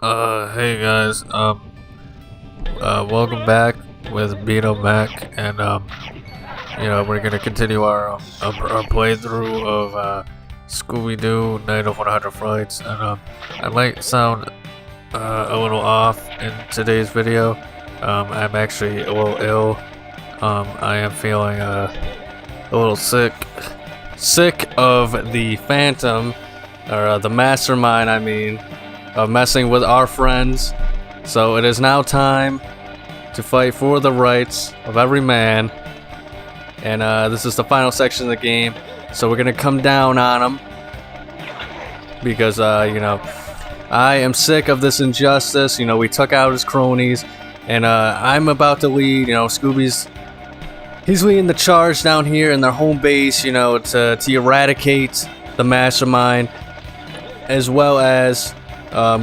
Hey guys, welcome back with Beto Mac, and we're gonna continue our playthrough of Scooby-Doo Night of 100 Frights, and I might sound a little off in today's video. I'm actually a little ill. I am feeling a little sick of the Phantom, or the Mastermind, I mean, of messing with our friends. So it is now time to fight for the rights of every man, and this is the final section of the game, so we're gonna come down on them because I am sick of this injustice. We took out his cronies, and I'm about to lead. He's leading the charge down here in their home base, to eradicate the Mastermind, as well as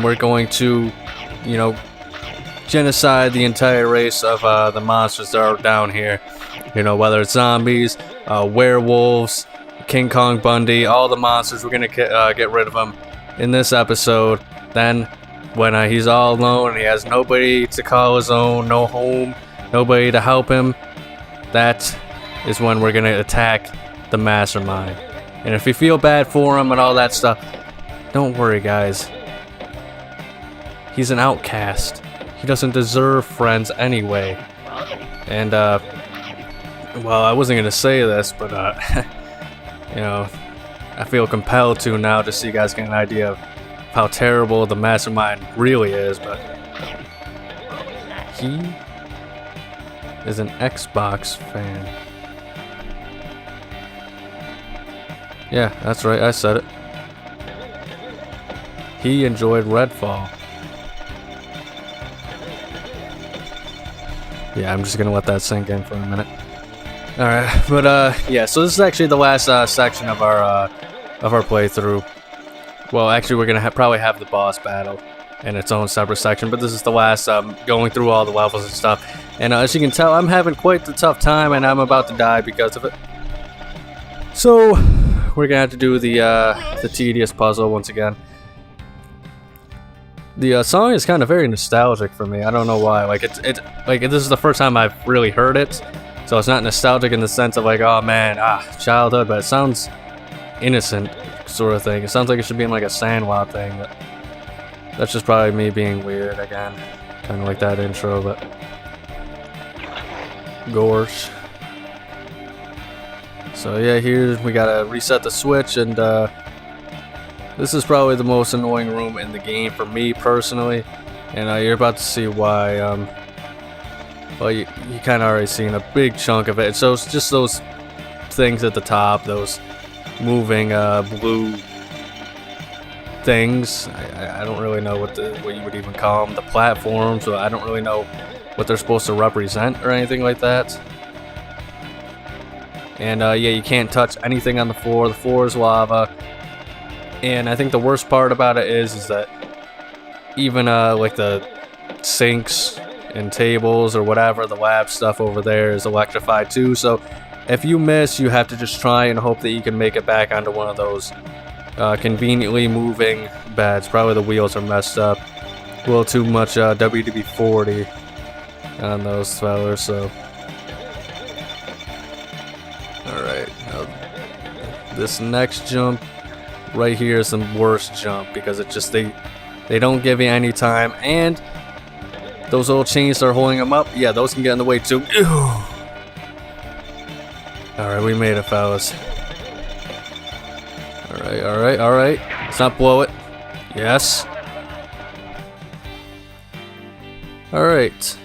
we're going to, genocide the entire race of the monsters that are down here. Whether it's zombies, werewolves, King Kong Bundy, all the monsters, we're gonna get rid of them in this episode. Then, when he's all alone and he has nobody to call his own, no home, nobody to help him, that is when we're gonna attack the Mastermind. And if you feel bad for him and all that stuff, don't worry, guys. He's an outcast. He doesn't deserve friends anyway. And, well, I wasn't gonna say this, but, I feel compelled to now, just so you guys get an idea of how terrible the Mastermind really is, but he is an Xbox fan. Yeah, that's right, I said it. He enjoyed Redfall. Yeah, I'm just gonna let that sink in for a minute. Alright, but yeah, so this is actually the last section of our playthrough. Well, actually, we're gonna probably have the boss battle in its own separate section, but this is the last going through all the levels and stuff. And as you can tell, I'm having quite the tough time, and I'm about to die because of it. So we're gonna have to do the tedious puzzle once again. The song is kind of very nostalgic for me. I don't know why. Like it's like this is the first time I've really heard it, so it's not nostalgic in the sense of like, oh man, childhood, but it sounds innocent, sort of thing. It sounds like it should be in like a Sandlot thing, but that's just probably me being weird again. Kind of like that intro, but gorge. So yeah, here we gotta reset the switch, and this is probably the most annoying room in the game for me personally, and you're about to see why. Well, you kind of already seen a big chunk of it. So it's just those things at the top, those moving blue things. I don't really know what you would even call them. The platforms. So I don't really know what they're supposed to represent or anything like that. And yeah, you can't touch anything on the floor. The floor is lava. And I think the worst part about it is that even like the sinks and tables or whatever, the lab stuff over there is electrified too. So if you miss, you have to just try and hope that you can make it back onto one of those conveniently moving beds. Probably the wheels are messed up. A little too much WD-40 on those fellers. So, all right, now this next jump right here is the worst jump because it just they don't give you any time, and those little chains that are holding them up, yeah, those can get in the way too. Alright, we made it, fellas. Alright. Let's not blow it. Yes. Alright.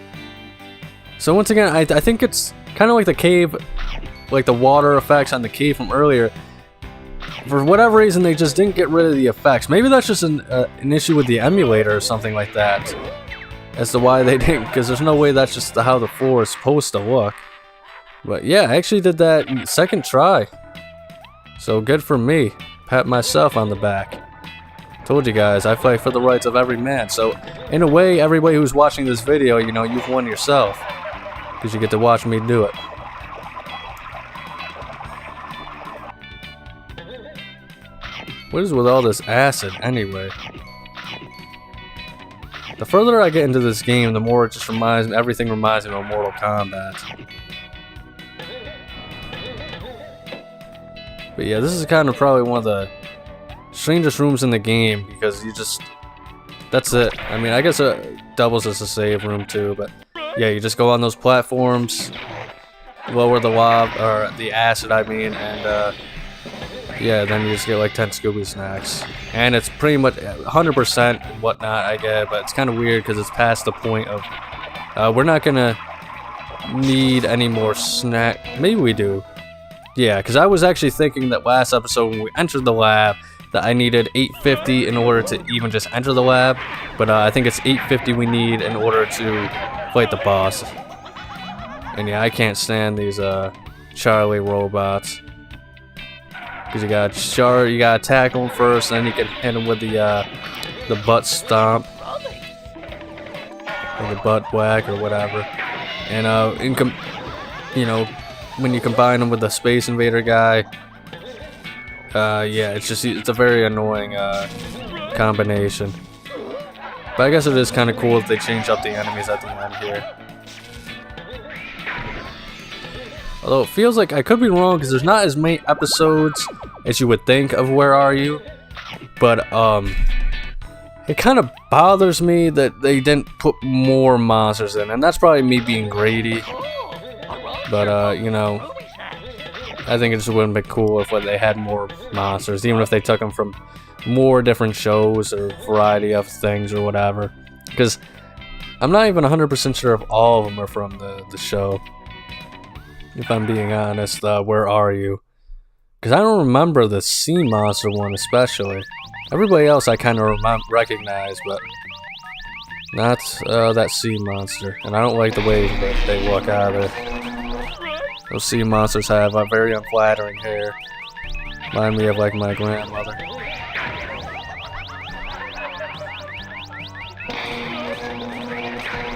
So once again, I think it's kind of like the cave, like the water effects on the cave from earlier. For whatever reason, they just didn't get rid of the effects. Maybe that's just an issue with the emulator or something like that, as to why they didn't, because there's no way that's just how the floor is supposed to look. But yeah, I actually did that second try, so good for me. Pat myself on the back. Told you guys, I fight for the rights of every man. So in a way, everybody who's watching this video, you've won yourself, because you get to watch me do it. What is with all this acid anyway? The further I get into this game, the more it just everything reminds me of Mortal Kombat. But yeah, this is kind of probably one of the strangest rooms in the game because that's it. I mean, I guess it doubles as a save room too, but yeah, you just go on those platforms, lower the lava, or the acid, I mean, and yeah, then you just get like 10 Scooby Snacks. And it's pretty much 100% and whatnot, I get, but it's kind of weird because it's past the point of, we're not gonna need any more snack. Maybe we do. Yeah, because I was actually thinking that last episode when we entered the lab that I needed 850 in order to even just enter the lab, but I think it's 850 we need in order to fight the boss. And yeah, I can't stand these Charlie robots. Because you gotta tackle him first, and then you can hit him with the butt stomp, or the butt whack, or whatever. And you know, when you combine him with the Space Invader guy, yeah, it's a very annoying combination. But I guess it is kind of cool that they change up the enemies at the end here. Although it feels like I could be wrong because there's not as many episodes as you would think of Where Are You? But it kind of bothers me that they didn't put more monsters in, and that's probably me being greedy. But you know, I think it just wouldn't be cool if they had more monsters, even if they took them from more different shows or variety of things or whatever. Because I'm not even 100% sure if all of them are from the show. If I'm being honest, Where Are You? Because I don't remember the sea monster one especially. Everybody else I kind of recognize, but not that sea monster. And I don't like the way that they look either. Those sea monsters have a very unflattering hair. Remind me of like my grandmother.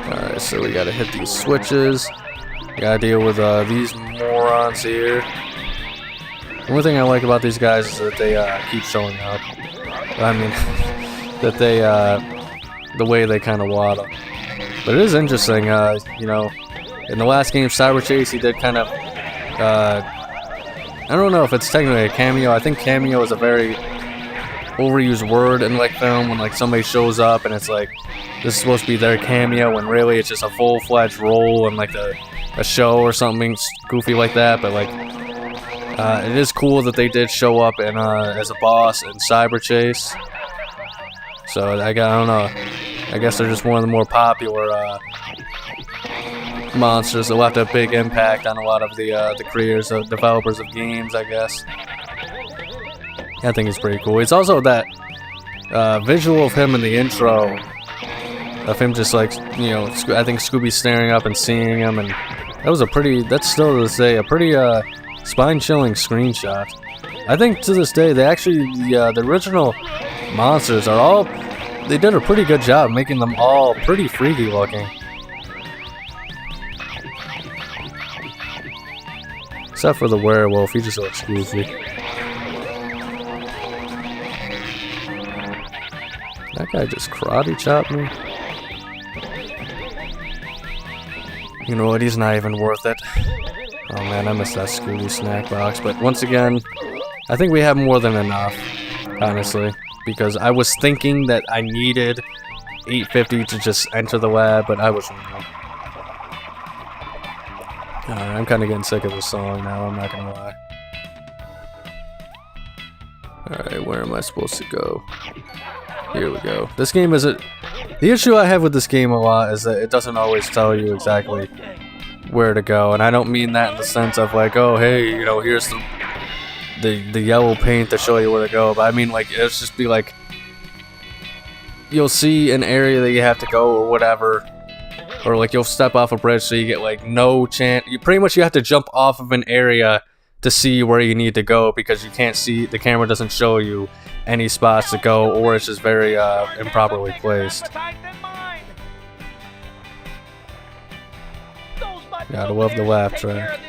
Alright, so we gotta hit these switches. Gotta deal with these morons here. The only thing I like about these guys is that they keep showing up. I mean, that they the way they kind of waddle. But it is interesting, you know, in the last game, Cyber Chase, he did kind of, I don't know if it's technically a cameo. I think cameo is a very overused word in like film when like somebody shows up and it's like, this is supposed to be their cameo when really it's just a full-fledged role in like a show or something goofy like that. But like, it is cool that they did show up in as a boss in Cyber Chase. So I don't know. I guess they're just one of the more popular monsters that left a big impact on a lot of the creators, developers of games, I guess. I think it's pretty cool. It's also that visual of him in the intro, of him just like, you know, I think Scooby staring up and seeing him, and that's still to this day a pretty spine-chilling screenshot. I think to this day, they actually, the original monsters are all, they did a pretty good job making them all pretty freaky looking. Except for the werewolf, he just looks goofy. That guy just karate chopped me. You know what, he's not even worth it. Oh man, I missed that Scooby snack box. But once again, I think we have more than enough, honestly. Because I was thinking that I needed 850 to just enter the lab, but I was wrong. Alright, I'm kind of getting sick of this song now, I'm not gonna lie. Alright, where am I supposed to go? Here we go. This game isn't... The issue I have with this game a lot is that it doesn't always tell you exactly where to go. And I don't mean that in the sense of like, oh, hey, you know, here's the yellow paint to show you where to go. But I mean, like, it's just be like... You'll see an area that you have to go or whatever. Or like you'll step off a bridge so you get like no chance. You have to jump off of an area to see where you need to go because you can't see, the camera doesn't show you any spots to go, or it's just very improperly placed. Gotta love the laugh track.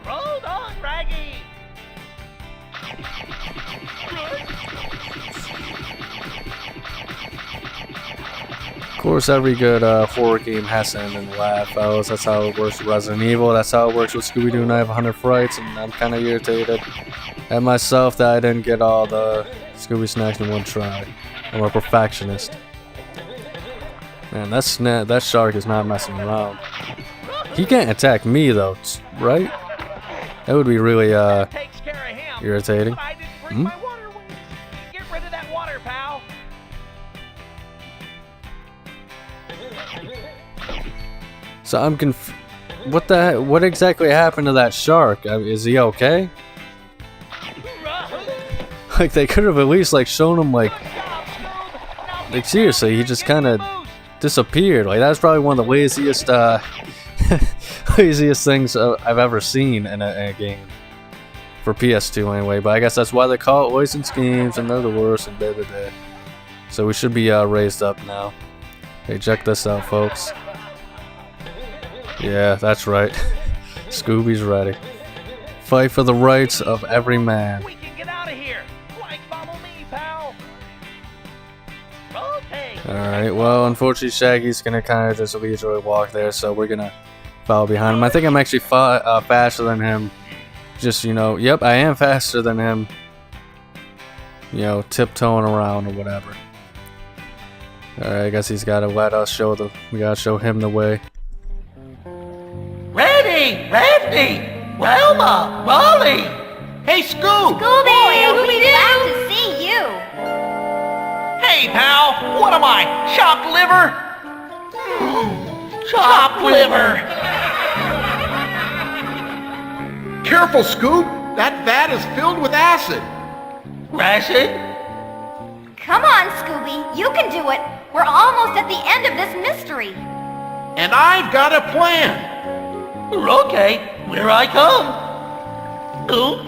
Hold on, Raggy. course, every good horror game has to end in the laugh, fellas. That's how it works with Resident Evil. That's how it works with Scooby-Doo Night of 100 Frights, and I'm kind of irritated at myself that I didn't get all the Scooby Snacks in one try. I'm a perfectionist. Man, that shark is not messing around. He can't attack me though, right? That would be really irritating. Hmm? Get rid of that water, pal. So I'm what exactly happened to that shark? Is he okay? Like they could have at least like shown him like seriously, he just kind of disappeared. Like that's probably one of the laziest laziest things I've ever seen in a game for PS2 anyway. But I guess that's why they call it licensed games and they're the worst and blah blah blah. So we should be raised up now. Hey, check this out, folks. Yeah, that's right. Scooby's ready. Fight for the rights of every man. We can get out of here. Like, follow me, pal. Okay. Alright, well, unfortunately, Shaggy's gonna kind of just leisurely walk there, so we're gonna follow behind him. I think I'm actually faster than him. Just, you know, yep, I am faster than him. You know, tiptoeing around or whatever. Alright, I guess he's gotta let us we gotta show him the way. Ready! Daphne! Velma! Molly! Hey, Scoob! Scooby, we'll be glad to see you. Hey, pal! What am I? Chopped liver? Chopped liver! Careful, Scoob! That vat is filled with acid! Acid? Come on, Scooby, you can do it. We're almost at the end of this mystery. And I've got a plan! Okay, here I come. Ooh.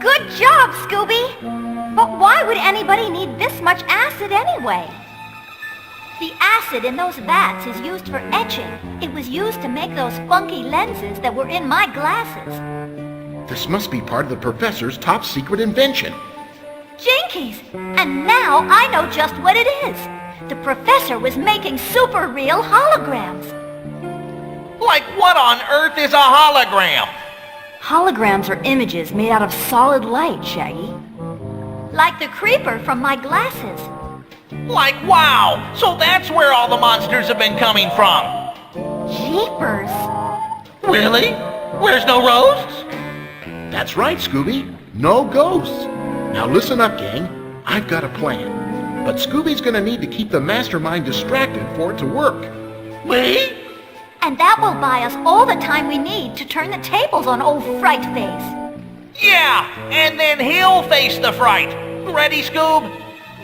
Good job, Scooby. But why would anybody need this much acid anyway? The acid in those vats is used for etching. It was used to make those funky lenses that were in my glasses. This must be part of the professor's top secret invention. Jinkies! And now I know just what it is. The professor was making super real holograms. Like what on earth is a hologram? Holograms are images made out of solid light, Shaggy. Like the creeper from my glasses. Like wow! So that's where all the monsters have been coming from. Jeepers! Really? Where's no roasts? That's right, Scooby. No ghosts. Now listen up, gang. I've got a plan. But Scooby's gonna need to keep the mastermind distracted for it to work. Me? And that will buy us all the time we need to turn the tables on old Fright Face. Yeah, and then he'll face the fright. Ready, Scoob?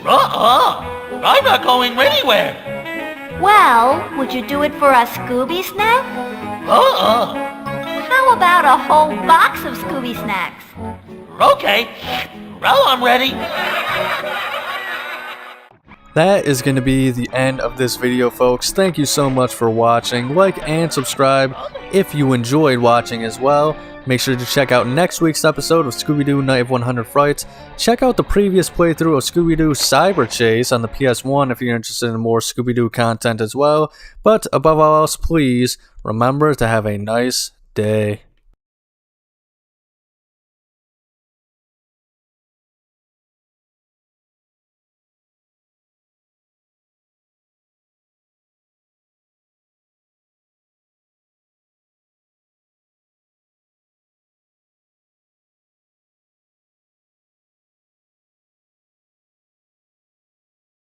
I'm not going anywhere. Well, would you do it for a Scooby Snack? How about a whole box of Scooby Snacks? Okay. Well, I'm ready. That is going to be the end of this video, folks. Thank you so much for watching. Like and subscribe if you enjoyed watching as well. Make sure to check out next week's episode of Scooby-Doo Night of 100 Frights. Check out the previous playthrough of Scooby-Doo Cyber Chase on the PS1 if you're interested in more Scooby-Doo content as well. But above all else, please remember to have a nice day.